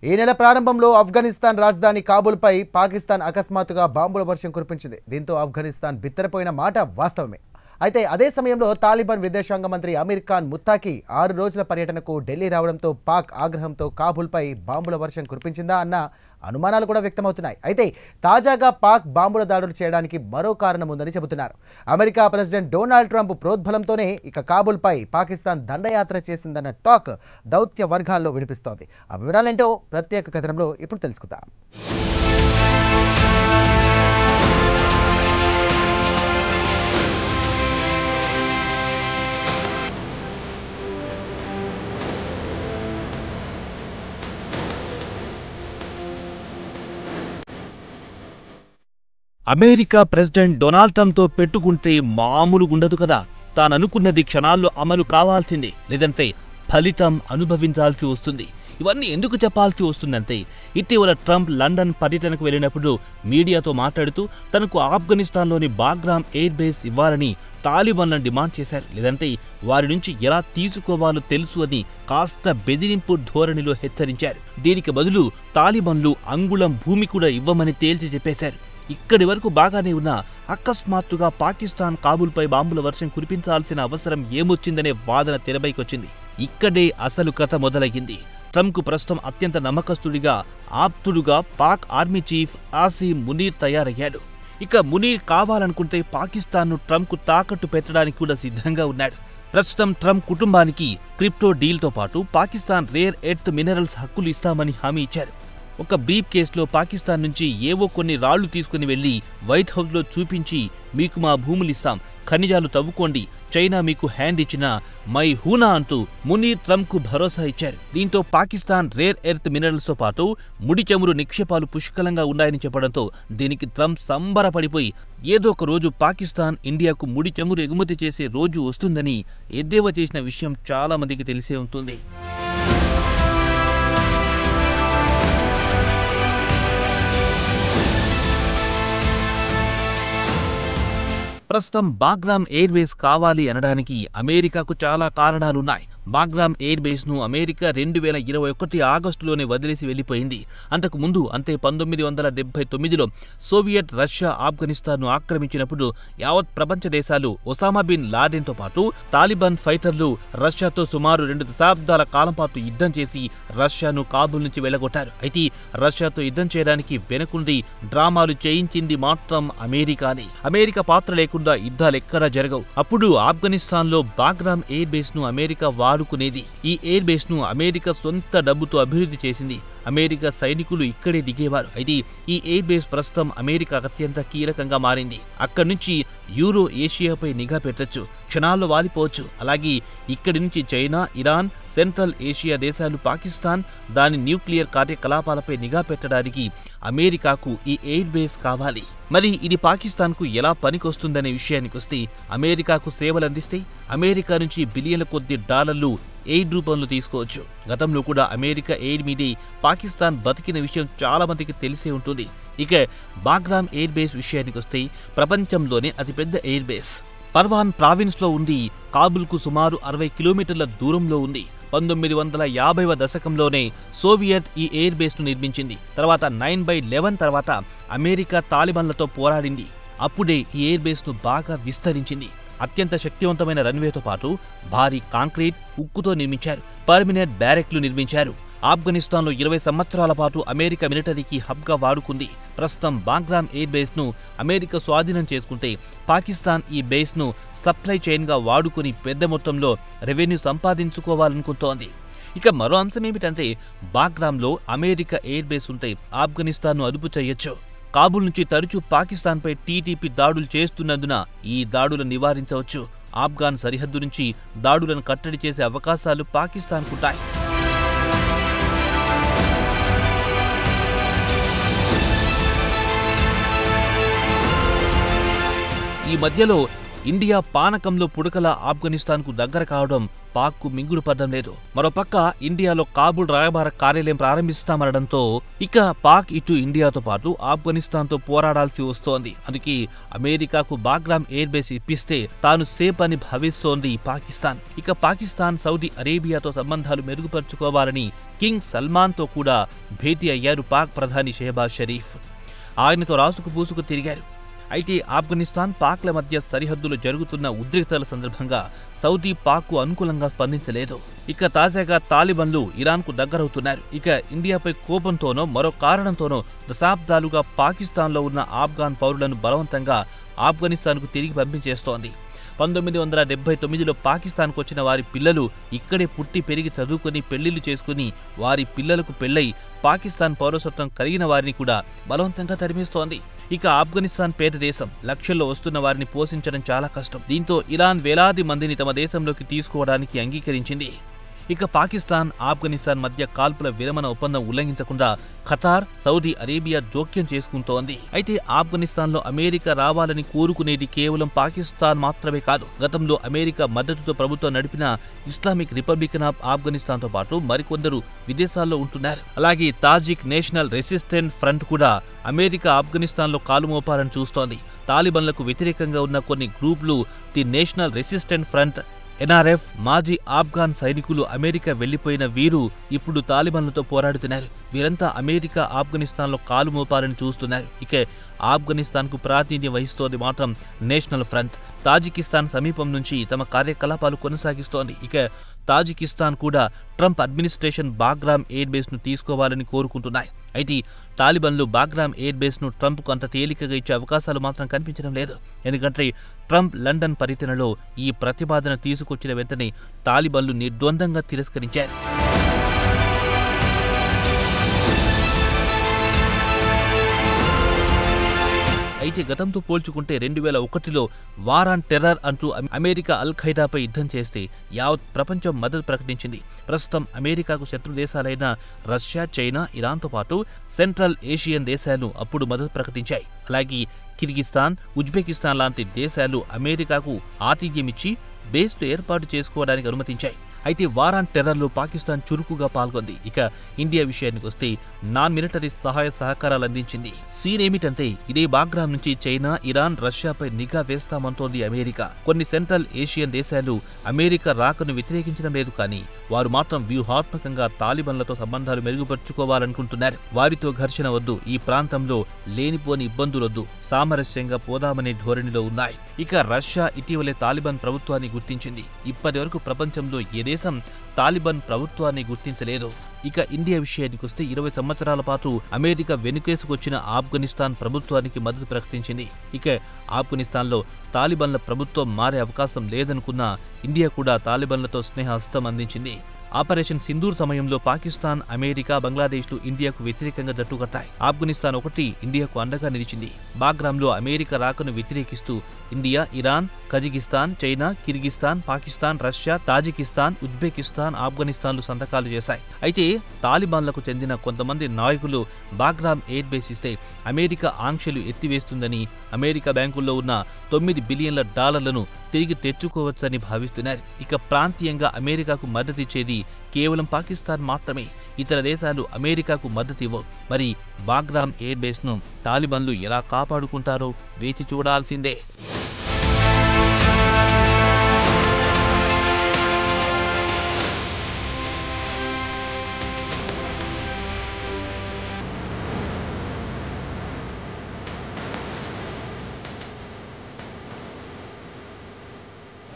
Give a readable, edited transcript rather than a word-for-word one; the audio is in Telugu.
ఈ నెల ప్రారంభంలో ఆఫ్ఘనిస్తాన్ రాజధాని కాబూల్పై పాకిస్తాన్ అకస్మాత్తుగా బాంబుల వర్షం కురిపించింది. దీంతో ఆఫ్ఘనిస్తాన్ బిత్తరపోయిన మాట వాస్తవమే. అయితే అదే సమయంలో తాలిబాన్ విదేశాంగ మంత్రి అమీర్ ఖాన్ ముత్తాకి 6 రోజుల పర్యటనకు ఢిల్లీ రావడంతో పాక్ ఆగ్రహంతో కాబూల్పై బాంబుల వర్షం కురిపించిందా అన్న అనుమానాలు కూడా వ్యక్తమవుతున్నాయి. అయితే తాజాగా పాక్ బాంబుల దాడులు చేయడానికి మరో కారణం ఉందని చెబుతున్నారు. అమెరికా ప్రెసిడెంట్ డొనాల్డ్ ట్రంప్ ప్రోద్బలంతోనే ఇక కాబూల్పై పాకిస్తాన్ దండయాత్ర చేసిందన్న టాక్ దౌత్య వర్గాల్లో వినిపిస్తోంది. ఆ వివరాలేంటో ప్రత్యేక కథనంలో ఇప్పుడు తెలుసుకుందాం. అమెరికా ప్రెసిడెంట్ డొనాల్డ్ ట్రంప్తో పెట్టుకుంటే మామూలుగుండదు కదా. తాననుకున్నది క్షణాల్లో అమలు కావాల్సిందే, లేదంటే ఫలితం అనుభవించాల్సి వస్తుంది. ఇవన్నీ ఎందుకు చెప్పాల్సి వస్తుందంటే, ఇటీవల ట్రంప్ లండన్ పర్యటనకు వెళ్ళినప్పుడు మీడియాతో మాట్లాడుతూ తనకు ఆఫ్ఘనిస్తాన్లోని బాగ్రామ్ ఎయిర్ బేస్ ఇవ్వాలని తాలిబాన్లను డిమాండ్ చేశారు. లేదంటే వారి నుంచి ఎలా తీసుకోవాలో తెలుసు అని కాస్త బెదిరింపు ధోరణిలో హెచ్చరించారు. దీనికి బదులు తాలిబాన్లు అంగుళం భూమి కూడా ఇవ్వమని తేల్చి చెప్పేశారు. ఇక్కడి వరకు బాగానే ఉన్నా అకస్మాత్తుగా పాకిస్తాన్ కాబూల్పై బాంబుల వర్షం కురిపించాల్సిన అవసరం ఏమొచ్చిందనే వాదన తెరపైకొచ్చింది. ఇక్కడే అసలు కథ మొదలయ్యింది. ట్రంప్కు ప్రస్తుతం అత్యంత నమ్మకస్తుడిగా, ఆప్తుడుగా పాక్ ఆర్మీ చీఫ్ ఆసిమ్ మునీర్ తయారయ్యాడు. ఇక మునీర్ కావాలనుకుంటే పాకిస్తాన్ను ట్రంప్కు తాకట్టు పెట్టడానికి కూడా సిద్ధంగా ఉన్నాడు. ప్రస్తుతం ట్రంప్ కుటుంబానికి క్రిప్టో డీల్తో పాటు పాకిస్తాన్ రేర్ ఎర్త్ మినరల్స్ హక్కులు ఇస్తామని హామీ ఇచ్చారు. ఒక బ్రీఫ్ కేసులో పాకిస్తాన్ నుంచి ఏవో కొన్ని రాళ్లు తీసుకుని వెళ్లి వైట్ హౌస్లో చూపించి, మీకు మా భూములిస్తాం, ఖనిజాలు తవ్వుకోండి, చైనా మీకు హ్యాండ్ ఇచ్చినా మై హూనా అంటూ మునీర్ ట్రంప్కు భరోసా ఇచ్చారు. దీంతో పాకిస్తాన్ రేర్ ఎర్త్ మినరల్స్తో పాటు ముడి చమురు నిక్షేపాలు పుష్కలంగా ఉన్నాయని చెప్పడంతో దీనికి ట్రంప్ సంబరపడిపోయి ఏదో ఒక రోజు పాకిస్తాన్ ఇండియాకు ముడి చమురు ఎగుమతి చేసే రోజు వస్తుందని ఎద్దేవా చేసిన విషయం చాలా మందికి తెలిసే ఉంటుంది. ప్రస్తుతం బాగ్రామ్ ఎయిర్ బేస్ కావాలి అనడానికి అమెరికాకు చాలా కారణాలున్నాయి. బాగ్రామ్ ఎయిర్ బేస్ను అమెరికా 2021 ఆగస్టులోనే వదిలేసి వెళ్లిపోయింది. అంతకు ముందు అంటే 1979లో సోవియట్ రష్యా ఆఫ్ఘనిస్తాన్ను ఆక్రమించినప్పుడు యావత్ ప్రపంచ దేశాలు ఒసామా బిన్ లాడెన్తో పాటు తాలిబాన్ ఫైటర్లు రష్యాతో సుమారు 2 దశాబ్దాల కాలం పాటు యుద్ధం చేసి రష్యాను కాబూల్ నుంచి వెళ్లగొట్టారు. అయితే రష్యాతో యుద్ధం చేయడానికి వెనుకుండి డ్రామాలు చేయించింది మాత్రం అమెరికానే. అమెరికా పాత్ర లేకుండా యుద్ధాలెక్కడా జరగవు. అప్పుడు ఆఫ్ఘనిస్తాన్లో బాగ్రామ్ ఎయిర్ బేస్ను అమెరికా వాడుకునేది. ఈ ఎయిర్ బేస్ను అమెరికా సొంత డబ్బుతో అభివృద్ధి చేసింది. అమెరికా సైనికులు ఇక్కడే దిగేవారు. అయితే ఈ ఎయిర్ బేస్ ప్రస్తుతం అమెరికాకు అత్యంత కీలకంగా మారింది. అక్కడి నుంచి యూరో ఏషియాపై నిఘా పెట్టొచ్చు, క్షణాల్లో వాలిపోవచ్చు. అలాగే ఇక్కడి నుంచి చైనా, ఇరాన్, సెంట్రల్ ఏషియా దేశాలు, పాకిస్తాన్ దాని న్యూక్లియర్ కార్యకలాపాలపై నిఘా పెట్టడానికి అమెరికాకు ఈ ఎయిర్ బేస్ కావాలి. మరి ఇది పాకిస్తాన్కు ఎలా పనికొస్తుందనే విషయానికొస్తే, అమెరికాకు సేవలందిస్తే అమెరికా నుంచి బిలియన్ల కొద్ది డాలర్లు ఎయిడ్ రూపంలో తీసుకోవచ్చు. గతంలో కూడా అమెరికా ఎయిడ్ మీదే పాకిస్తాన్ బతికిన విషయం చాలా మందికి తెలిసే ఉంటుంది. ఇక బాగ్రామ్ ఎయిర్ బేస్ విషయానికొస్తే ప్రపంచంలోనే అతిపెద్ద ఎయిర్ బేస్ పర్వాన్ ప్రావిన్స్లో ఉంది. కాబూల్కు సుమారు 60 కిలోమీటర్ల దూరంలో ఉంది. 1950వ దశకంలోనే సోవియట్ ఈ ఎయిర్ బేస్ను నిర్మించింది. తర్వాత 9/11 తర్వాత అమెరికా తాలిబాన్లతో పోరాడింది. అప్పుడే ఈ ఎయిర్ బేస్ను బాగా విస్తరించింది. అత్యంత శక్తివంతమైన రన్వేతో పాటు భారీ కాంక్రీట్, ఉక్కుతో నిర్మించారు. పర్మినెంట్ బ్యారెక్లు నిర్మించారు. ఆఫ్ఘనిస్తాన్లో 20 సంవత్సరాల పాటు అమెరికా మిలిటరీకి హబ్గా వాడుకుంది. ప్రస్తుతం బాగ్రామ్ ఎయిర్ బేస్ను అమెరికా స్వాధీనం చేసుకుంటే పాకిస్తాన్ ఈ బేస్ను సప్లై చైన్గా వాడుకుని పెద్ద మొత్తంలో రెవెన్యూ సంపాదించుకోవాలనుకుంటోంది. ఇక మరో అంశం ఏమిటంటే, బాగ్రామ్లో అమెరికా ఎయిర్ బేస్ ఉంటే ఆఫ్ఘనిస్తాన్ను అదుపు చేయొచ్చు. కాబూల్ నుంచి తరచూ పాకిస్తాన్పై టీటీపీ దాడులు చేస్తున్నందున ఈ దాడులను నివారించవచ్చు. ఆఫ్ఘాన్ సరిహద్దు నుంచి దాడులను కట్టడి చేసే అవకాశాలు పాకిస్తాన్కుంటాయి. ఈ మధ్యలో ఇండియా పానకంలో పుడకల ఆఫ్ఘనిస్తాన్కు దగ్గర కావడం పాక్కు మింగుడు పడ్డం లేదు. మరోపక్క ఇండియాలో కాబూల్ రాయబార కార్యాలయం ప్రారంభిస్తామనడంతో ఇక పాక్ ఇటు ఇండియాతో పాటు ఆఫ్ఘనిస్తాన్తో పోరాడాల్సి వస్తోంది. అందుకే అమెరికాకు బాగ్రామ్ ఎయిర్ బేస్ ఇప్పిస్తే తాను సేఫ్ అని భావిస్తోంది పాకిస్తాన్. ఇక పాకిస్తాన్ సౌదీ అరేబియాతో సంబంధాలు మెరుగుపరుచుకోవాలని కింగ్ సల్మాన్తో కూడా భేటీ అయ్యారు పాక్ ప్రధాని షెహబాజ్ షరీఫ్. ఆయనతో రాసుకు పూసుకు తిరిగారు. అయితే ఆఫ్ఘనిస్తాన్ పాక్ల మధ్య సరిహద్దులో జరుగుతున్న ఉద్రిక్తతల సందర్భంగా సౌదీ పాక్కు అనుకూలంగా స్పందించలేదు. ఇక తాజాగా తాలిబన్లు ఇరాన్కు దగ్గరవుతున్నారు. ఇక ఇండియాపై కోపంతోనో మరో కారణంతోనో దశాబ్దాలుగా పాకిస్తాన్లో ఉన్న ఆఫ్ఘాన్ పౌరులను బలవంతంగా ఆఫ్ఘనిస్తాన్కు తిరిగి పంపించేస్తోంది. 1979లో పాకిస్తాన్కు వచ్చిన వారి పిల్లలు ఇక్కడే పుట్టి పెరిగి చదువుకుని పెళ్లిళ్లు చేసుకుని వారి పిల్లలకు పెళ్లై పాకిస్తాన్ పౌరసత్వం కలిగిన వారిని కూడా బలవంతంగా తరిమేస్తోంది. ఇక ఆఫ్ఘనిస్తాన్ పేద దేశం, లక్షల్లో వస్తున్న వారిని పోషించడం చాలా కష్టం. దీంతో ఇరాన్ వేలాది మందిని తమ దేశంలోకి తీసుకోవడానికి అంగీకరించింది. ఇక పాకిస్తాన్, ఆఫ్ఘనిస్తాన్ మధ్య కాల్పుల విరమణ ఒప్పందం ఉల్లంఘించకుండా ఖతార్, సౌదీ అరేబియా జోక్యం చేసుకుంటోంది. అయితే ఆఫ్ఘనిస్తాన్లో అమెరికా రావాలని కోరుకునేది కేవలం పాకిస్తాన్ మాత్రమే కాదు. గతంలో అమెరికా మద్దతుతో ప్రభుత్వం నడిపిన ఇస్లామిక్ రిపబ్లికన్ ఆఫ్ ఆఫ్ఘనిస్తాన్తో పాటు మరికొందరు విదేశాల్లో ఉంటున్నారు. అలాగే తాజిక్ నేషనల్ రెసిస్టెంట్ ఫ్రంట్ కూడా అమెరికా ఆఫ్ఘనిస్తాన్లో కాలుమోపాలని చూస్తోంది. తాలిబన్లకు వ్యతిరేకంగా ఉన్న కొన్ని గ్రూపులు the national resistant front, NRF, మాజీ ఆఫ్ఘాన్ సైనికులు అమెరికా వెళ్లిపోయిన వీరు ఇప్పుడు తాలిబన్లతో పోరాడుతున్నారు. వీరంతా అమెరికా ఆఫ్ఘనిస్తాన్లో కాలు మోపాలని చూస్తున్నారు. ఇక ఆఫ్ఘనిస్తాన్కు ప్రాతినిధ్యం వహిస్తోంది మాత్రం నేషనల్ ఫ్రంట్. తాజికిస్తాన్ సమీపం నుంచి తమ కార్యకలాపాలు కొనసాగిస్తోంది. ఇక తాజికిస్తాన్ కూడా ట్రంప్ అడ్మినిస్ట్రేషన్ బాగ్రామ్ ఎయిర్ బేస్ను తీసుకోవాలని కోరుకుంటున్నాయి. అయితే తాలిబన్లు బాగ్రామ్ ఎయిర్ బేస్ను ట్రంప్కు అంత తేలికగా ఇచ్చే అవకాశాలు మాత్రం కనిపించడం లేదు. ఎందుకంటే ట్రంప్ లండన్ పర్యటనలో ఈ ప్రతిపాదన తీసుకొచ్చిన వెంటనే తాలిబన్లు నిర్ద్వందంగా తిరస్కరించారు. అయితే గతంతో పోల్చుకుంటే 2001లో వార్ ఆన్ టెర్రర్ అంటూ అమెరికా అల్ ఖైదాపై యుద్ధం చేస్తే యావత్ ప్రపంచం మద్దతు ప్రకటించింది. ప్రస్తుతం అమెరికాకు శత్రు దేశాలైన రష్యా, చైనా, ఇరాన్తో పాటు సెంట్రల్ ఏషియన్ దేశాలు అప్పుడు మద్దతు ప్రకటించాయి. అలాగే కిర్గిస్తాన్, ఉజ్బెకిస్తాన్ లాంటి దేశాలు అమెరికాకు ఆతిథ్యమిచ్చి బేస్లు ఏర్పాటు చేసుకోవడానికి అనుమతించాయి. అయితే వార్ ఆన్ టెర్రర్లో పాకిస్తాన్ చురుకుగా పాల్గొంది. ఇక ఇండియా విషయానికి వస్తే నాన్ మిలిటరీ సహాయ సహకారాలు అందించింది. సీన్ ఏమిటంటే ఇదే బాగ్రామ్ నుంచి చైనా, ఇరాన్, రష్యాపై నిఘా వేస్తామంటోంది అమెరికా. కొన్ని సెంట్రల్ ఏషియన్ దేశాలు అమెరికా రాకను వ్యతిరేకించడం లేదు, కానీ వారు మాత్రం వ్యూహాత్మకంగా తాలిబన్లతో సంబంధాలు మెరుగుపరుచుకోవాలనుకుంటున్నారు. వారితో ఘర్షణ వద్దు, ఈ ప్రాంతంలో లేనిపోని ఇబ్బందులొద్దు, సామరస్యంగా పోదామనే ధోరణిలో ఉన్నాయి. ఇక రష్యా ఇటీవలే తాలిబాన్ ప్రభుత్వాన్ని గుర్తించింది. ఇప్పటివరకు ప్రపంచంలో ఏ దేశం తాలిబాన్ ప్రభుత్వాన్ని గుర్తించలేదు. ఇక ఇండియా విషయానికి వస్తే 20 సంవత్సరాల పాటు అమెరికా వెనుకేసుకొచ్చిన ఆఫ్ఘనిస్తాన్ ప్రభుత్వానికి మద్దతు ప్రకటించింది. ఇక ఆఫ్ఘనిస్తాన్లో తాలిబాన్ల ప్రభుత్వం మారే అవకాశం లేదనుకున్న ఇండియా కూడా తాలిబాన్లతో స్నేహహస్తం అందించింది. ఆపరేషన్ సింధూర్ సమయంలో పాకిస్తాన్, అమెరికా, బంగ్లాదేశ్లు ఇండియాకు వ్యతిరేకంగా జట్టు కట్టాయి. ఆఫ్ఘనిస్తాన్ ఒకటి ఇండియాకు అండగా నిలిచింది. బాగ్రామ్లో అమెరికా రాకను వ్యతిరేకిస్తూ India, Iran, Kazakhstan, China, Kyrgyzstan, Pakistan, Russia, Tajikistan, Uzbekistan, ఆఫ్ఘనిస్తాన్లు సంతకాలు చేశాయి. అయితే తాలిబాన్లకు చెందిన కొంతమంది నాయకులు బాగ్రామ్ ఎయిర్ బేస్ ఇస్తే అమెరికా ఆంక్షలు ఎత్తివేస్తుందని, అమెరికా బ్యాంకుల్లో ఉన్న $9 బిలియన్ల తిరిగి తెచ్చుకోవచ్చని భావిస్తున్నారు. ఇక ప్రాంతీయంగా అమెరికాకు మద్దతిచ్చేది కేవలం పాకిస్తాన్ మాత్రమే. ఇతర దేశాలు అమెరికాకు మద్దతివ్వవు. మరి బాగ్రామ్ ఎయిర్ బేస్ను తాలిబాన్లు ఎలా కాపాడుకుంటారో వేచి చూడాల్సిందే.